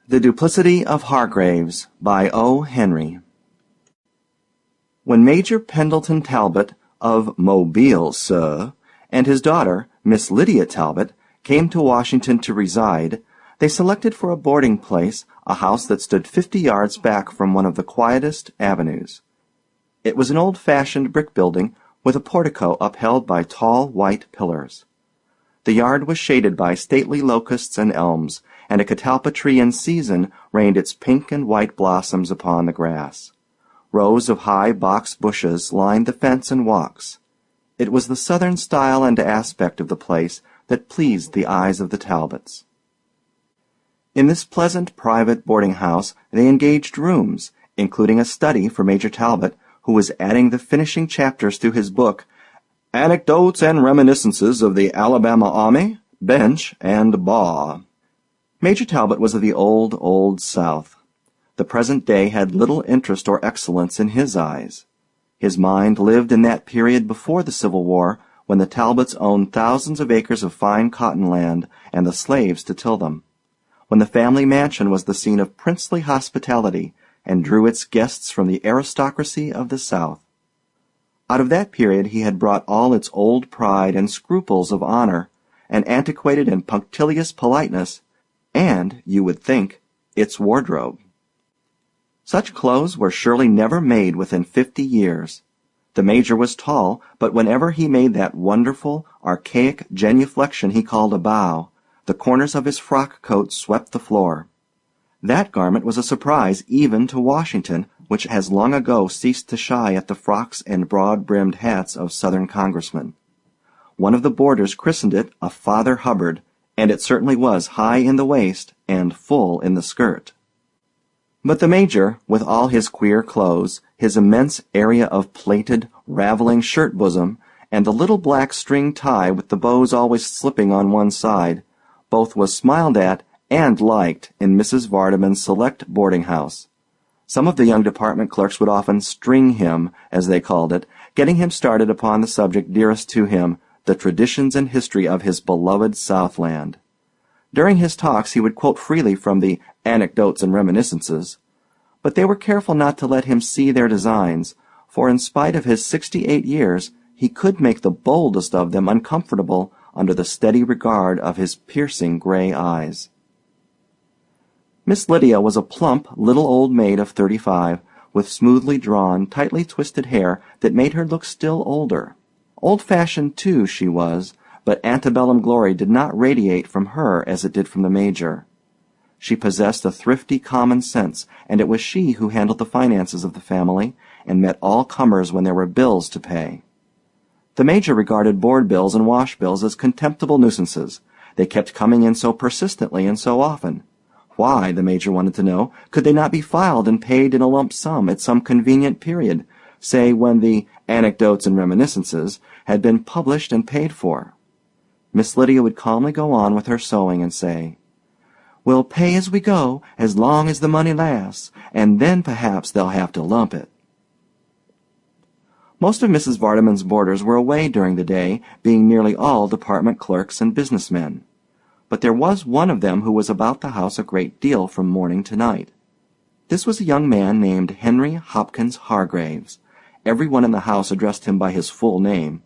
The Duplicity of Hargraves by O. Henry. When Major Pendleton Talbot, of Mobile, sir, and his daughter, Miss Lydia Talbot, came to Washington to reside, they selected for a boarding place a house that stood 50 yards back from one of the quietest avenues. It was an old-fashioned brick building with a portico upheld by tall white pillars. The yard was shaded by stately locusts and elms, and a catalpa tree in season rained its pink and white blossoms upon the grass. Rows of high box bushes lined the fence and walks. It was the southern style and aspect of the place that pleased the eyes of the Talbots. In this pleasant private boarding-house they engaged rooms, including a study for Major Talbot, who was adding the finishing chapters to his book, Anecdotes and Reminiscences of the Alabama Army, Bench, and Bar. Major Talbot was of the old South. The present day had little interest or excellence in his eyes. His mind lived in that period before the Civil War, when the Talbots owned thousands of acres of fine cotton land and the slaves to till them, when the family mansion was the scene of princely hospitality and drew its guests from the aristocracy of the South. Out of that period he had brought all its old pride and scruples of honor, an antiquated and punctilious politeness, and, you would think, its wardrobe. Such clothes were surely never made within 50 years. The Major was tall, but whenever he made that wonderful, archaic genuflection he called a bow, the corners of his frock coat swept the floor. That garment was a surprise even to Washington, which has long ago ceased to shy at the frocks and broad-brimmed hats of Southern congressmen. One of the boarders christened it a Father Hubbard, and it certainly was high in the waist and full in the skirt. But the Major, with all his queer clothes, his immense area of plaited, raveling shirt bosom, and the little black string tie with the bows always slipping on one side, both was smiled at and liked in Mrs. Vardaman's select boarding-house. Some of the young department clerks would often string him, as they called it, getting him started upon the subject dearest to him, the traditions and history of his beloved Southland. During his talks he would quote freely from the Anecdotes and Reminiscences, but they were careful not to let him see their designs, for in spite of his 68 years he could make the boldest of them uncomfortable under the steady regard of his piercing gray eyes. Miss Lydia was a plump little old maid of 35, with smoothly drawn, tightly twisted hair that made her look still older. Old-fashioned, too, she was, but antebellum glory did not radiate from her as it did from the Major. She possessed a thrifty common sense, and it was she who handled the finances of the family, and met all comers when there were bills to pay. The Major regarded board bills and wash bills as contemptible nuisances. They kept coming in so persistently and so often. Why, the Major wanted to know, could they not be filed and paid in a lump sum at some convenient period, say when the Anecdotes and Reminiscences had been published and paid for? Miss Lydia would calmly go on with her sewing and say, "We'll pay as we go, as long as the money lasts, and then perhaps they'll have to lump it." Most of Mrs. Vardaman's boarders were away during the day, being nearly all department clerks and businessmen. But there was one of them who was about the house a great deal from morning to night. This was a young man named Henry Hopkins Hargraves. Every one in the house addressed him by his full name,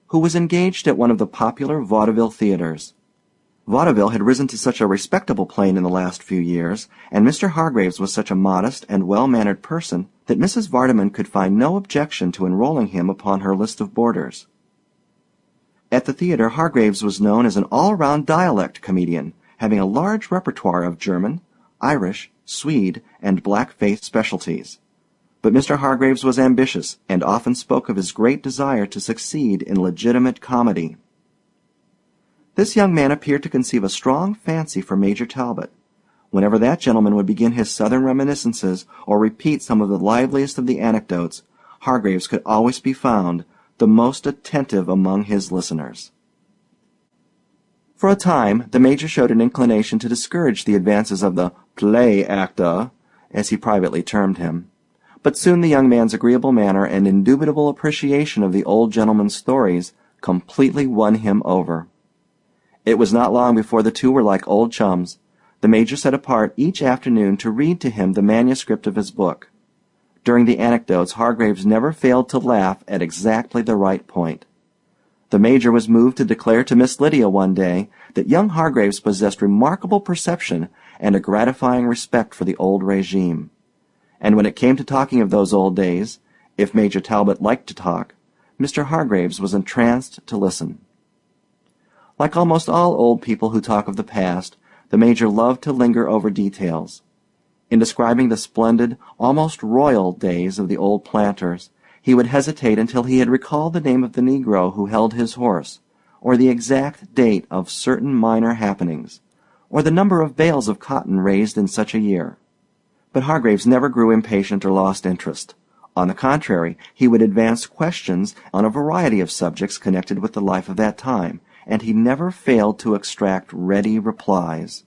who was engaged at one of the popular vaudeville theaters. Vaudeville had risen to such a respectable plane in the last few years, and Mr. Hargraves was such a modest and well-mannered person that Mrs. Vardaman could find no objection to enrolling him upon her list of boarders. At the theater Hargraves was known as an all-round dialect comedian, having a large repertoire of German, Irish, Swede, and black-face specialties. But Mr. Hargraves was ambitious, and often spoke of his great desire to succeed in legitimate comedy. This young man appeared to conceive a strong fancy for Major Talbot. Whenever that gentleman would begin his Southern reminiscences, or repeat some of the liveliest of the anecdotes, Hargraves could always be found the most attentive among his listeners. For a time the Major showed an inclination to discourage the advances of the play actor, as he privately termed him, but soon the young man's agreeable manner and indubitable appreciation of the old gentleman's stories completely won him over. It was not long before the two were like old chums. The Major set apart each afternoon to read to him the manuscript of his book. During the anecdotes, Hargraves never failed to laugh at exactly the right point. The Major was moved to declare to Miss Lydia one day that young Hargraves possessed remarkable perception and a gratifying respect for the old regime. And when it came to talking of those old days, if Major Talbot liked to talk, Mr. Hargraves was entranced to listen. Like almost all old people who talk of the past, the Major loved to linger over details. In describing the splendid, almost royal days of the old planters, he would hesitate until he had recalled the name of the Negro who held his horse, or the exact date of certain minor happenings, or the number of bales of cotton raised in such a year. But Hargraves never grew impatient or lost interest. On the contrary, he would advance questions on a variety of subjects connected with the life of that time, and he never failed to extract ready replies.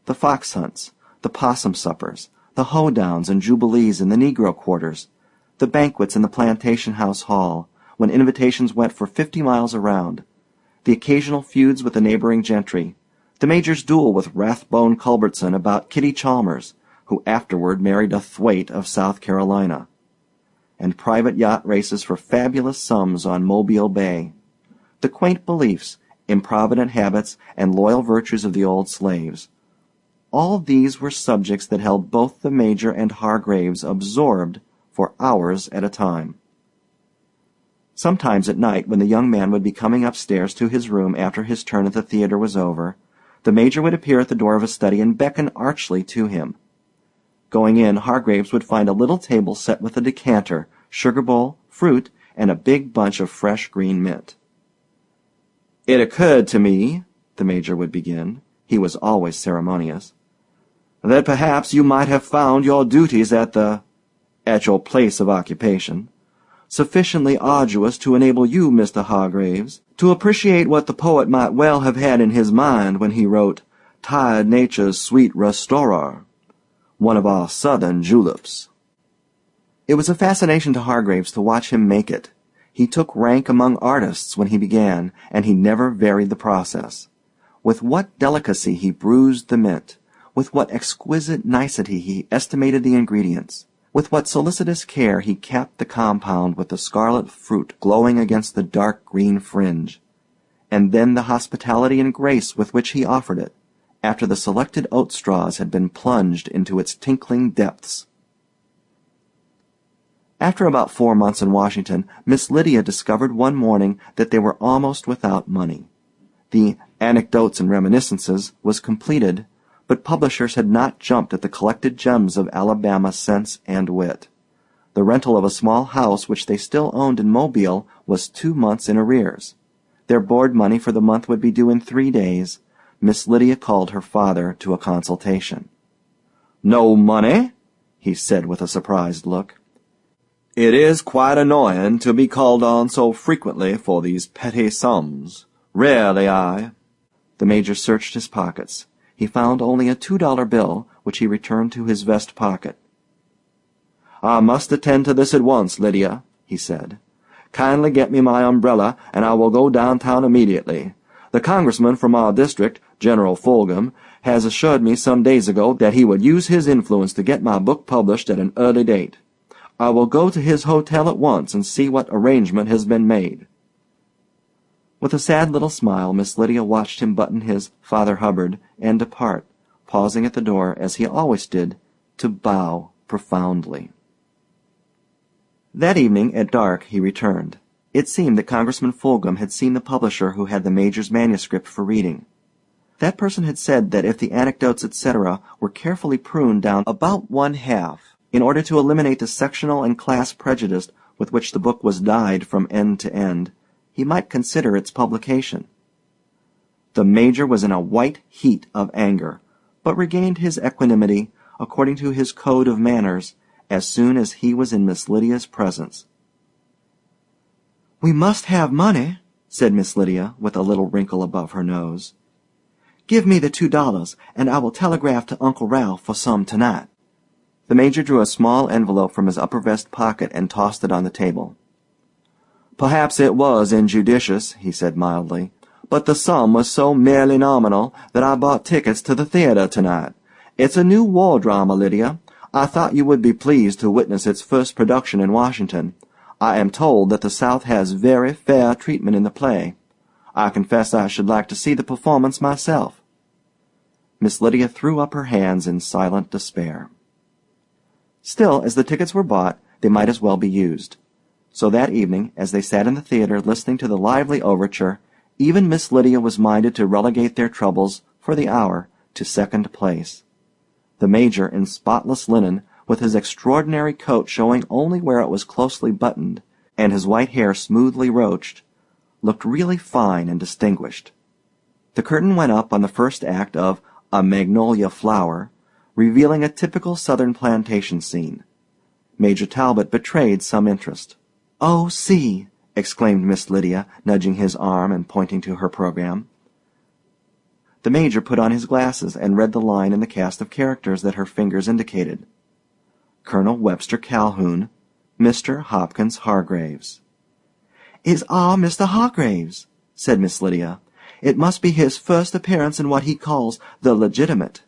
The fox hunts, the possum suppers, the hoedowns and jubilees in the Negro quarters, the banquets in the plantation house hall, when invitations went for 50 miles around, the occasional feuds with the neighboring gentry, the Major's duel with Rathbone Culbertson about Kitty Chalmers, who afterward married a Thwaite of South Carolina, and private yacht races for fabulous sums on Mobile Bay, the quaint beliefs, improvident habits, and loyal virtues of the old slaves. All these were subjects that held both the Major and Hargraves absorbed for hours at a time. Sometimes at night, when the young man would be coming upstairs to his room after his turn at the theater was over, the Major would appear at the door of his study and beckon archly to him. Going in, Hargraves would find a little table set with a decanter, sugar bowl, fruit, and a big bunch of fresh green mint. "It occurred to me," the Major would begin, he was always ceremonious, "that perhaps you might have found your duties at your place of occupation sufficiently arduous to enable you, Mr. Hargraves, to appreciate what the poet might well have had in his mind when he wrote 'Tired Nature's Sweet Restorer,' one of our Southern juleps." It was a fascination to Hargraves to watch him make it. He took rank among artists when he began, and he never varied the process. With what delicacy he bruised the mint, with what exquisite nicety he estimated the ingredients, with what solicitous care he capped the compound with the scarlet fruit glowing against the dark green fringe, and then the hospitality and grace with which he offered it, after the selected oat straws had been plunged into its tinkling depths. After about 4 months in Washington, Miss Lydia discovered one morning that they were almost without money. The Anecdotes and Reminiscences was completed, but publishers had not jumped at the collected gems of Alabama sense and wit. The rental of a small house which they still owned in Mobile was 2 months in arrears. Their board money for the month would be due in 3 days. Miss Lydia called her father to a consultation. "No money?" he said with a surprised look. "It is quite annoying to be called on so frequently for these petty sums. Rarely I—" The Major searched his pockets. He found only a $2 bill, which he returned to his vest pocket. "I must attend to this at once, Lydia," he said. "Kindly get me my umbrella, and I will go downtown immediately. The congressman from our district, General Fulgham, has assured me some days ago that he would use his influence to get my book published at an early date. I will go to his hotel at once and see what arrangement has been made." With a sad little smile, Miss Lydia watched him button his Father Hubbard and depart, pausing at the door, as he always did, to bow profoundly. That evening, at dark, he returned. It seemed that Congressman Fulgham had seen the publisher who had the Major's manuscript for reading. That person had said that if the anecdotes, etc., were carefully pruned down about 1/2, in order to eliminate the sectional and class prejudice with which the book was dyed from end to end, he might consider its publication. The Major was in a white heat of anger, but regained his equanimity, according to his code of manners, as soon as he was in Miss Lydia's presence. "We must have money," said Miss Lydia, with a little wrinkle above her nose. "Give me the $2, and I will telegraph to Uncle Ralph for some tonight." The Major drew a small envelope from his upper vest pocket and tossed it on the table. "Perhaps it was injudicious," he said mildly, but the sum was so merely nominal that I bought tickets to the theater tonight. It's a new war drama, Lydia. I thought you would be pleased to witness its first production in Washington. I am told that the South has very fair treatment in the play. I confess I should like to see the performance myself." Miss Lydia threw up her hands in silent despair. Still, as the tickets were bought, they might as well be used. So that evening, as they sat in the theater listening to the lively overture, even Miss Lydia was minded to relegate their troubles, for the hour, to second place. The Major, in spotless linen, with his extraordinary coat showing only where it was closely buttoned, and his white hair smoothly roached, looked really fine and distinguished. The curtain went up on the first act of A Magnolia Flower, revealing a typical Southern plantation scene. Major Talbot betrayed some interest. "Oh, see!" exclaimed Miss Lydia, nudging his arm and pointing to her program. The Major put on his glasses and read the line in the cast of characters that her fingers indicated. Colonel Webster Calhoun, Mr. Hopkins Hargraves. "Is our Mr. Hargraves," said Miss Lydia. "It must be his first appearance in what he calls the legitimate.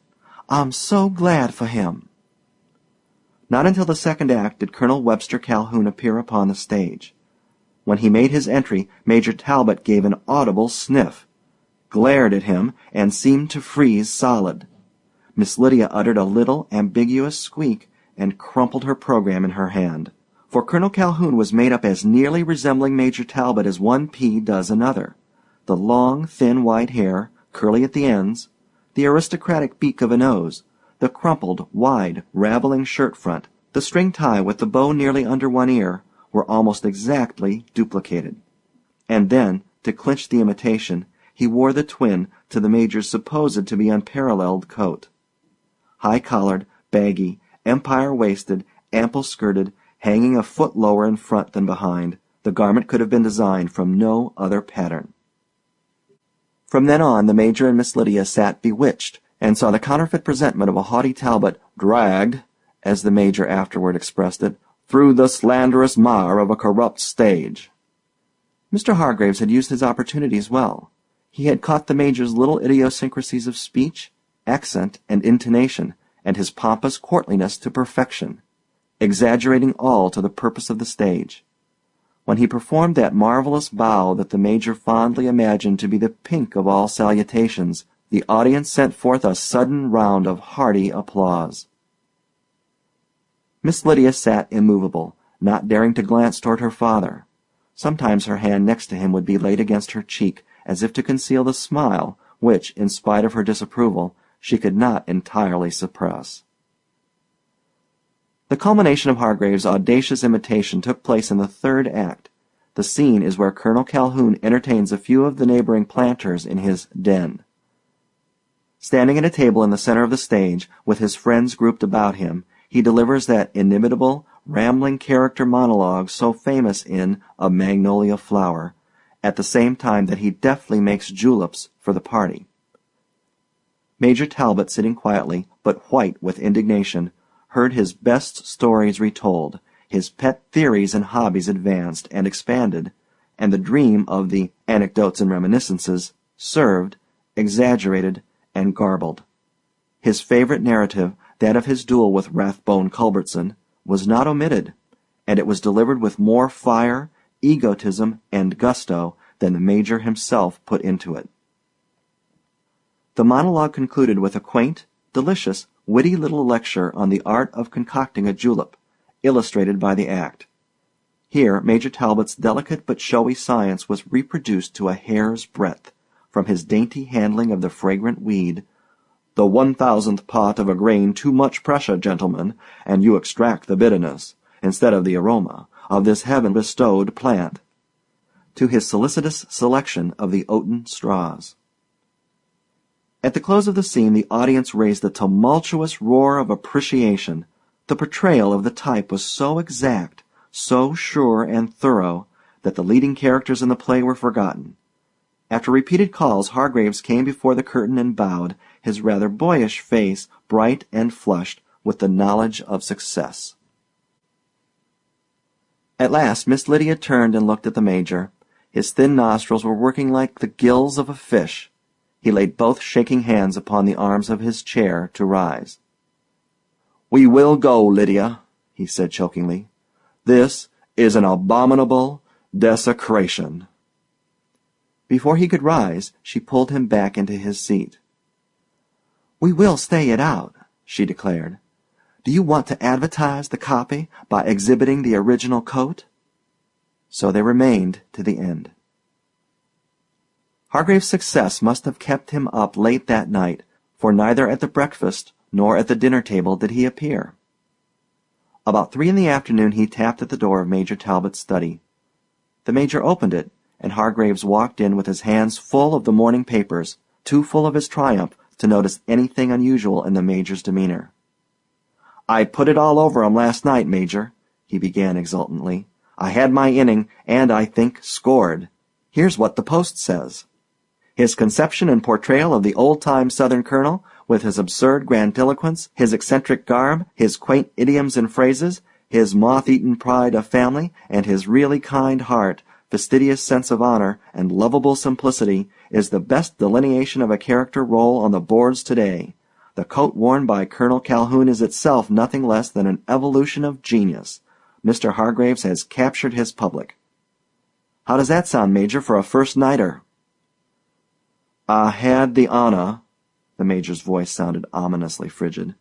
I'm so glad for him." Not until the second act did Colonel Webster Calhoun appear upon the stage. When he made his entry, Major Talbot gave an audible sniff, glared at him, and seemed to freeze solid. Miss Lydia uttered a little ambiguous squeak and crumpled her program in her hand. For Colonel Calhoun was made up as nearly resembling Major Talbot as one pea does another. The long, thin white hair, curly at the ends, the aristocratic beak of a nose, the crumpled, wide, raveling shirt front, the string tie with the bow nearly under one ear, were almost exactly duplicated. And then, to clinch the imitation, he wore the twin to the Major's supposed to be unparalleled coat. High-collared, baggy, empire-waisted, ample-skirted, hanging a foot lower in front than behind, the garment could have been designed from no other pattern. From then on, the Major and Miss Lydia sat bewitched, and saw the counterfeit presentment of a haughty Talbot dragged, as the Major afterward expressed it, through the slanderous mire of a corrupt stage. Mr. Hargraves had used his opportunities well. He had caught the Major's little idiosyncrasies of speech, accent, and intonation, and his pompous courtliness to perfection, exaggerating all to the purpose of the stage. When he performed that marvelous bow that the Major fondly imagined to be the pink of all salutations, the audience sent forth a sudden round of hearty applause. Miss Lydia sat immovable, not daring to glance toward her father. Sometimes her hand next to him would be laid against her cheek, as if to conceal the smile which, in spite of her disapproval, she could not entirely suppress. The culmination of Hargraves' audacious imitation took place in the third act. The scene is where Colonel Calhoun entertains a few of the neighboring planters in his den. Standing at a table in the center of the stage, with his friends grouped about him, he delivers that inimitable, rambling character monologue so famous in A Magnolia Flower, at the same time that he deftly makes juleps for the party. Major Talbot, sitting quietly, but white with indignation, heard his best stories retold, his pet theories and hobbies advanced and expanded, and the dream of the Anecdotes and Reminiscences served, exaggerated, and garbled. His favorite narrative, that of his duel with Rathbone Culbertson, was not omitted, and it was delivered with more fire, egotism, and gusto than the Major himself put into it. The monologue concluded with a quaint, delicious, witty little lecture on the art of concocting a julep, illustrated by the act. Here Major Talbot's delicate but showy science was reproduced to a hair's breadth, from his dainty handling of the fragrant weed, "the 1,000th part of a grain too much pressure, gentlemen, and you extract the bitterness, instead of the aroma, of this heaven-bestowed plant," to his solicitous selection of the oaten straws. At the close of the scene the audience raised a tumultuous roar of appreciation. The portrayal of the type was so exact, so sure and thorough, that the leading characters in the play were forgotten. After repeated calls, Hargraves came before the curtain and bowed, his rather boyish face bright and flushed with the knowledge of success. At last Miss Lydia turned and looked at the Major. His thin nostrils were working like the gills of a fish. He laid both shaking hands upon the arms of his chair to rise. "We will go, Lydia," he said chokingly. "This is an abominable desecration." Before he could rise, she pulled him back into his seat. "We will stay it out," she declared. "Do you want to advertise the copy by exhibiting the original coat?" So they remained to the end. Hargraves' success must have kept him up late that night, for neither at the breakfast nor at the dinner table did he appear. About 3 in the afternoon he tapped at the door of Major Talbot's study. The Major opened it, and Hargraves walked in with his hands full of the morning papers, too full of his triumph to notice anything unusual in the Major's demeanor. "I put it all over 'em last night, Major," he began exultantly. "I had my inning, and, I think, scored. Here's what the Post says. His conception and portrayal of the old-time Southern colonel, with his absurd grandiloquence, his eccentric garb, his quaint idioms and phrases, his moth-eaten pride of family, and his really kind heart, fastidious sense of honor, and lovable simplicity, is the best delineation of a character role on the boards today. The coat worn by Colonel Calhoun is itself nothing less than an evolution of genius. Mr. Hargraves has captured his public. How does that sound, Major, for a first-nighter?" "I had the honor," the Major's voice sounded ominously frigid,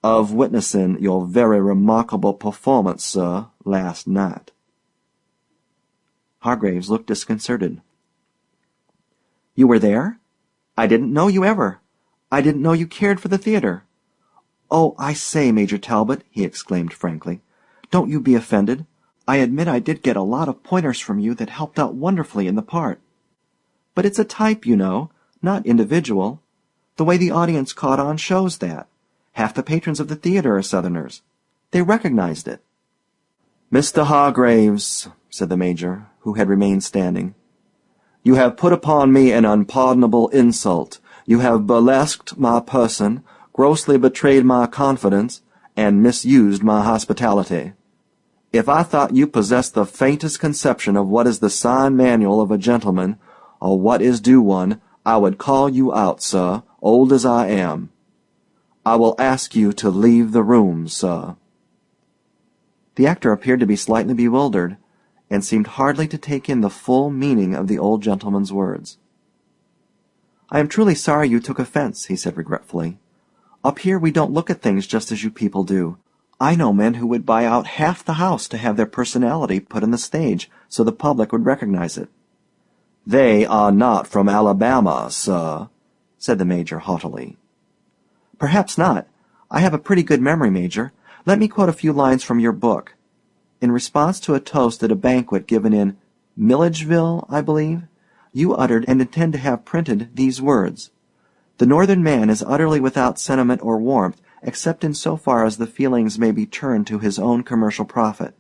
"of witnessing your very remarkable performance, sir, last night." Hargraves looked disconcerted. "You were there? I didn't know you ever. I didn't know you cared for the theater. Oh, I say, Major Talbot," he exclaimed frankly, "don't you be offended. I admit I did get a lot of pointers from you that helped out wonderfully in the part. But it's a type, you know, not individual. The way the audience caught on shows that. Half the patrons of the theater are Southerners. They recognized it." "Mr. Hargraves," said the Major, who had remained standing, "you have put upon me an unpardonable insult. You have burlesqued my person, grossly betrayed my confidence, and misused my hospitality. If I thought you possessed the faintest conception of what is the sign manual of a gentleman, or what is due one, I would call you out, sir, old as I am. I will ask you to leave the room, sir." The actor appeared to be slightly bewildered, and seemed hardly to take in the full meaning of the old gentleman's words. "I am truly sorry you took offense," he said regretfully. "Up here we don't look at things just as you people do. I know men who would buy out half the house to have their personality put on the stage so the public would recognize it." "They are not from Alabama, sir," said the Major haughtily. "Perhaps not. I have a pretty good memory, Major. Let me quote a few lines from your book. In response to a toast at a banquet given in Milledgeville, I believe, you uttered and intend to have printed these words: 'The Northern man is utterly without sentiment or warmth, except in so far as the feelings may be turned to his own commercial profit.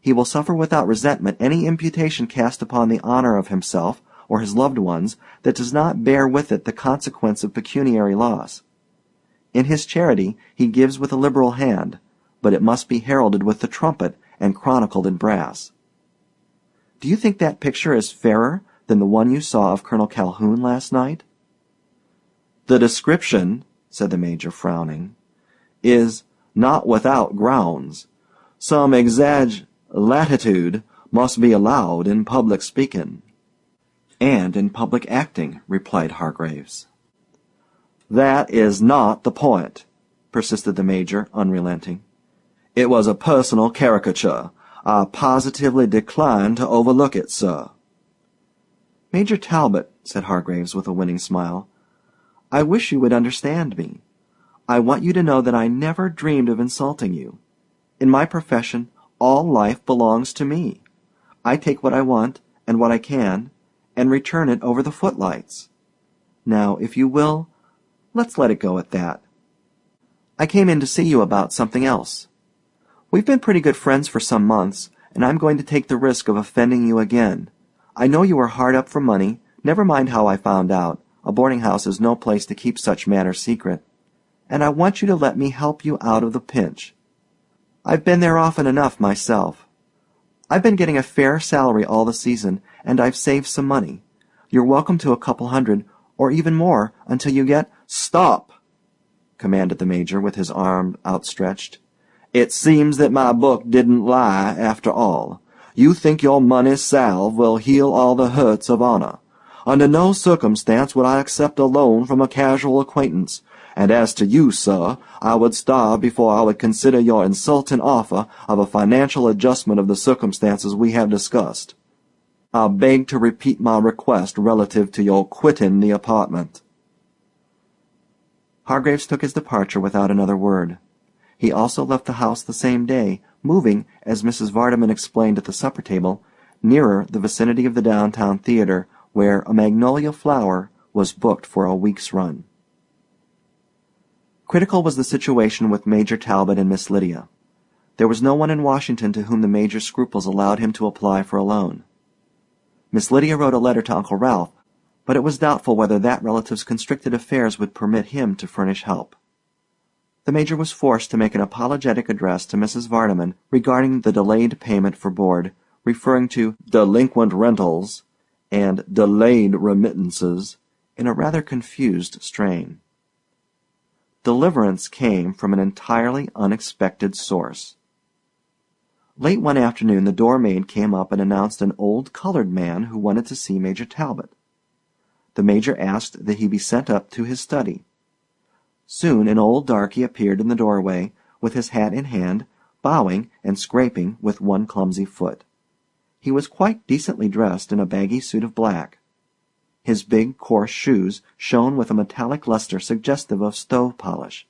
He will suffer without resentment any imputation cast upon the honor of himself or his loved ones that does not bear with it the consequence of pecuniary loss. In his charity he gives with a liberal hand, but it must be heralded with the trumpet and chronicled in brass.' Do you think that picture is fairer than the one you saw of Colonel Calhoun last night?" "The description," said the Major, frowning, "is not without grounds. Some latitude must be allowed in public speaking." "And in public acting," replied Hargraves. "That is not the point," persisted the Major, unrelenting. "It was a personal caricature. I positively decline to overlook it, sir." "Major Talbot," said Hargraves with a winning smile, "I wish you would understand me. I want you to know that I never dreamed of insulting you. In my profession, all life belongs to me. I take what I want and what I can, and return it over the footlights. Now, if you will, let's let it go at that. I came in to see you about something else. We've been pretty good friends for some months, and I'm going to take the risk of offending you again. I know you are hard up for money. Never mind how I found out. A boarding house is no place to keep such matters secret. And I want you to let me help you out of the pinch. I've been there often enough myself. I've been getting a fair salary all the season, and I've saved some money. You're welcome to a couple hundred, or even more, until you get—" "Stop!" commanded the Major, with his arm outstretched. "It seems that my book didn't lie, after all. You think your money salve will heal all the hurts of honor. Under no circumstance would I accept a loan from a casual acquaintance, and as to you, sir, I would starve before I would consider your insulting offer of a financial adjustment of the circumstances we have discussed. I beg to repeat my request relative to your quitting the apartment." Hargraves took his departure without another word. He also left the house the same day, moving, as Mrs. Vardeman explained at the supper table, nearer the vicinity of the downtown theater, where A Magnolia Flower was booked for a week's run. Critical was the situation with Major Talbot and Miss Lydia. There was no one in Washington to whom the Major's scruples allowed him to apply for a loan. Miss Lydia wrote a letter to Uncle Ralph, but it was doubtful whether that relative's constricted affairs would permit him to furnish help. The Major was forced to make an apologetic address to Mrs. Vardeman regarding the delayed payment for board, referring to delinquent rentals and delayed remittances in a rather confused strain. Deliverance came from an entirely unexpected source. Late one afternoon the door-maid came up and announced an old colored man who wanted to see Major Talbot. The Major asked that he be sent up to his study. Soon an old darky appeared in the doorway, with his hat in hand, bowing and scraping with one clumsy foot. He was quite decently dressed in a baggy suit of black. His big, coarse shoes shone with a metallic luster suggestive of stove polish.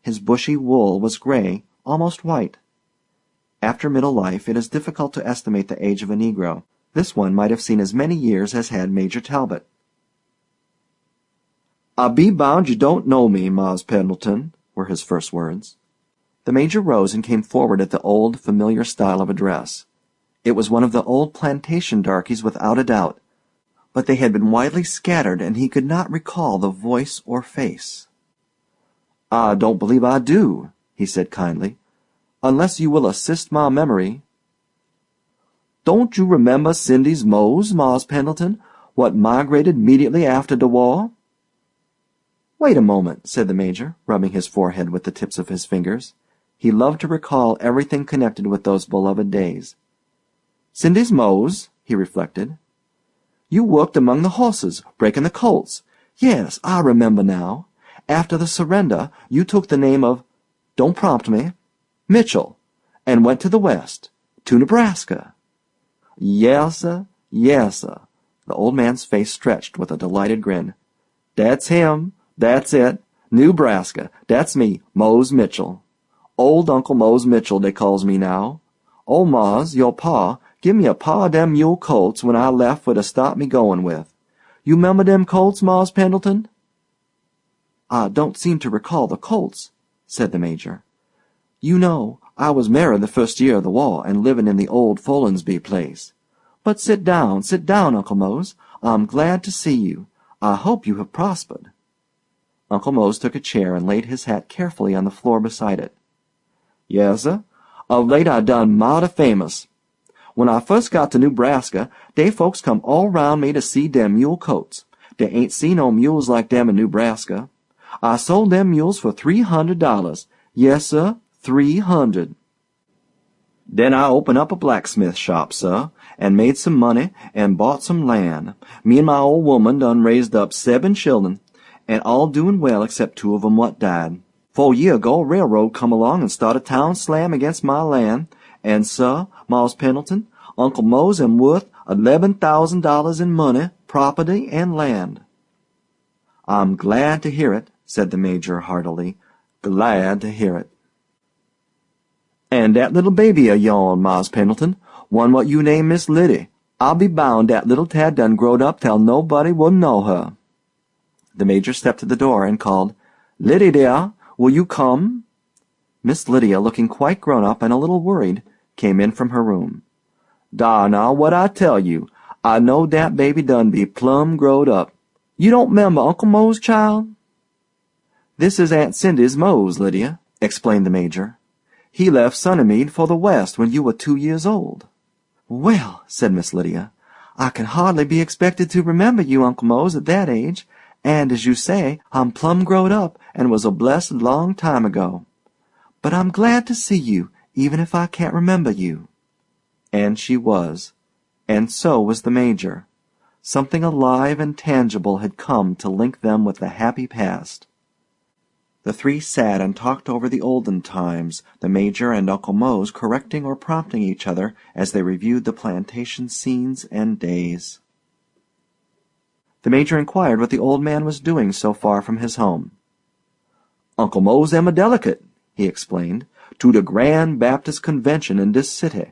His bushy wool was gray, almost white. After middle life, it is difficult to estimate the age of a Negro. This one might have seen as many years as had Major Talbot. "I be bound you don't know me, Mars Pendleton," were his first words. The Major rose and came forward at the old, familiar style of address. It was one of the old plantation darkies without a doubt, but they had been widely scattered, and he could not recall the voice or face. "I don't believe I do," he said kindly, "unless you will assist my memory." "Don't you remember Cindy's Mose, Mars Pendleton, what migrated immediately after the war?" "Wait a moment," said the Major, rubbing his forehead with the tips of his fingers. He loved to recall everything connected with those beloved days. "Cindy's Mose," he reflected. "You worked among the horses, breaking the colts. Yes, I remember now. After the surrender, you took the name of, don't prompt me, Mitchell, and went to the West, to Nebraska." "Yes, sir, yes, sir." The old man's face stretched with a delighted grin. "That's him. That's it. Nebraska. That's me, Mose Mitchell. Old Uncle Mose Mitchell, they calls me now. Oh, Mars, your pa give me a paw of them mule colts when I left for to start me going with. You 'member them colts, Mars Pendleton?" "I don't seem to recall the colts," said the Major. "You know, I was married the first year of the war and living in the old Follinsby place. But sit down, Uncle Mose. I'm glad to see you. I hope you have prospered." Uncle Mose took a chair and laid his hat carefully on the floor beside it. "Yes, sir. Of late I done mighty famous. When I first got to Nebraska, dey folks come all round me to see dem mule coats. Dey ain't seen no mules like dem in Nebraska. I sold dem mules for $300. Yes, sir, 300. Then I opened up a blacksmith shop, sir, and made some money and bought some land. Me and my old woman done raised up 7 children, and all doing well except 2 of 'em what died. 4 year ago, a railroad come along and started town slam against my land, and, sir, Mars Pendleton, Uncle Mose am worth $11,000 in money, property, and land." "I'm glad to hear it," said the Major heartily. "Glad to hear it." "And that little baby of yourn, Mars Pendleton, one what you name Miss Liddy, I'll be bound that little tad done growed up till nobody wouldn't know her." The Major stepped to the door and called, "Liddy, dear, will you come?" Miss Lydia, looking quite grown up and a little worried, came in from her room. "Dar now, what I tell you, I know dat baby done be plumb growed up. You don't 'member Uncle Mose, child?" "This is Aunt Cindy's Mose, Lydia," explained the Major. He left Sunnymead for the West when you were 2 years old." "Well," said Miss Lydia, "I can hardly be expected to remember you, Uncle Mose, at that age, and, as you say, I'm plumb growed up and was a blessed long time ago. But I'm glad to see you, even if I can't remember you." And she was. And so was the Major. Something alive and tangible had come to link them with the happy past. The three sat and talked over the olden times, the Major and Uncle Mose correcting or prompting each other as they reviewed the plantation scenes and days. The Major inquired what the old man was doing so far from his home. "Uncle Mose am a delegate," he explained, "to the Grand Baptist Convention in this city.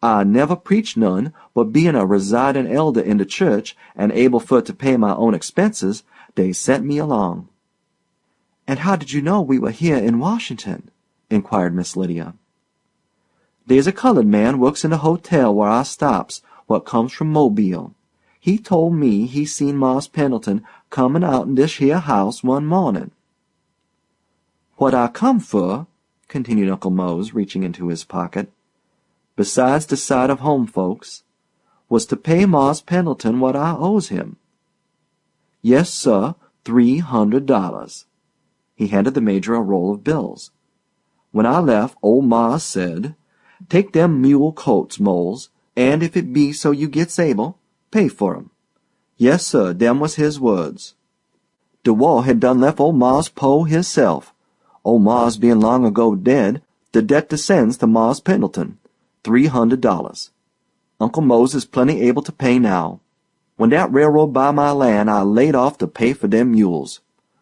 I never preached none, but being a residing elder in the church and able for to pay my own expenses, they sent me along." "And how did you know we were here in Washington?" inquired Miss Lydia. "There's a colored man works in the hotel where I stops, what comes from Mobile. He told me he seen Mars Pendleton comin' out in this here house one morning. What I come for," continued Uncle Mose, reaching into his pocket, "besides the sight of home folks, was to pay Mars Pendleton what I owes him. Yes, sir, $300. He handed the Major a roll of bills. "When I left, old Mars said, 'Take them mule coats, Moles, and if it be so you gets able, pay for 'em.' Yes, sir, them was his words. The war had done left old Mars po' hisself. Old Mars being long ago dead, the debt descends to Mars Pendleton, $300. Uncle Mose is plenty able to pay now. When that railroad buy my land, I laid off to pay for them mules.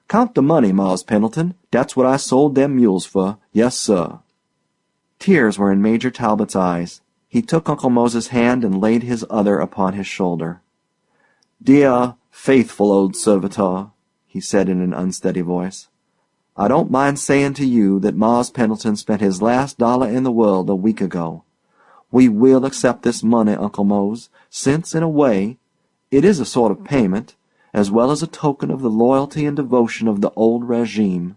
Count the money, Mars Pendleton. That's what I sold them mules for. Yes, sir." Tears were in Major Talbot's eyes. He took Uncle Mose's hand and laid his other upon his shoulder. "Dear, faithful old servitor," he said in an unsteady voice, "I don't mind saying to you that Mars Pendleton spent his last dollar in the world a week ago. We will accept this money, Uncle Mose, since, in a way, it is a sort of payment, as well as a token of the loyalty and devotion of the old regime.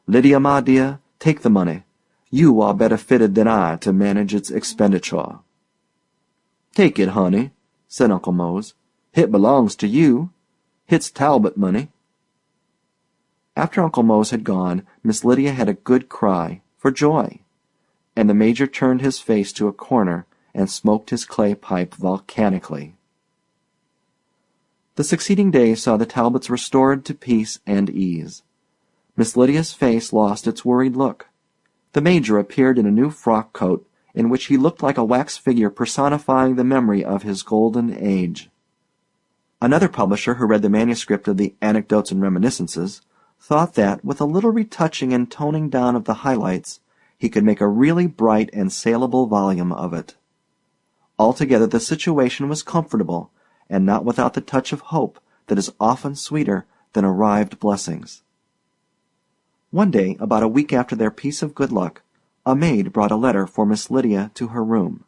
Lydia, my dear, take the money. You are better fitted than I to manage its expenditure." "Take it, honey," said Uncle Mose. "Hit belongs to you. Hit's Talbot money." After Uncle Mose had gone, Miss Lydia had a good cry, for joy, and the Major turned his face to a corner and smoked his clay pipe volcanically. The succeeding day saw the Talbots restored to peace and ease. Miss Lydia's face lost its worried look. The Major appeared in a new frock coat, in which he looked like a wax figure personifying the memory of his golden age. Another publisher who read the manuscript of the Anecdotes and Reminiscences thought that, with a little retouching and toning down of the highlights, he could make a really bright and saleable volume of it. Altogether the situation was comfortable, and not without the touch of hope that is often sweeter than arrived blessings. One day, about a week after their piece of good luck, a maid brought a letter for Miss Lydia to her room.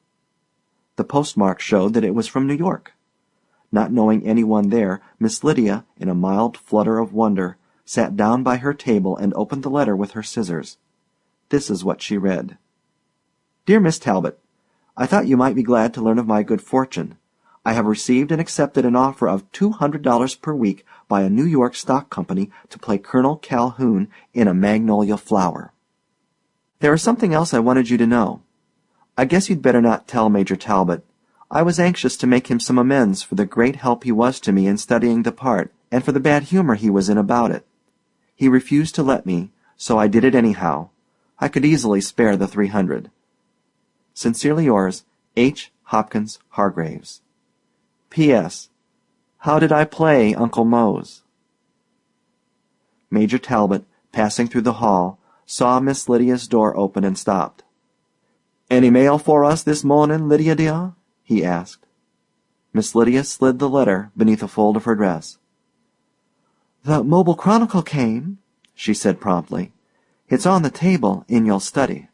The postmark showed that it was from New York. Not knowing anyone there, Miss Lydia, in a mild flutter of wonder, sat down by her table and opened the letter with her scissors. This is what she read. "Dear Miss Talbot, I thought you might be glad to learn of my good fortune. I have received and accepted an offer of $200 per week by a New York stock company to play Colonel Calhoun in A Magnolia Flower. There is something else I wanted you to know. I guess you'd better not tell Major Talbot. I was anxious to make him some amends for the great help he was to me in studying the part, and for the bad humor he was in about it. He refused to let me, so I did it anyhow. I could easily spare the $300. Sincerely yours, H. Hopkins Hargraves. P.S. How did I play Uncle Mose?" Major Talbot, passing through the hall, saw Miss Lydia's door open and stopped. "Any mail for us this morning, Lydia dear?" he asked. Miss Lydia slid the letter beneath a fold of her dress. "The Mobile Chronicle came," she said promptly. "It's on the table in your study."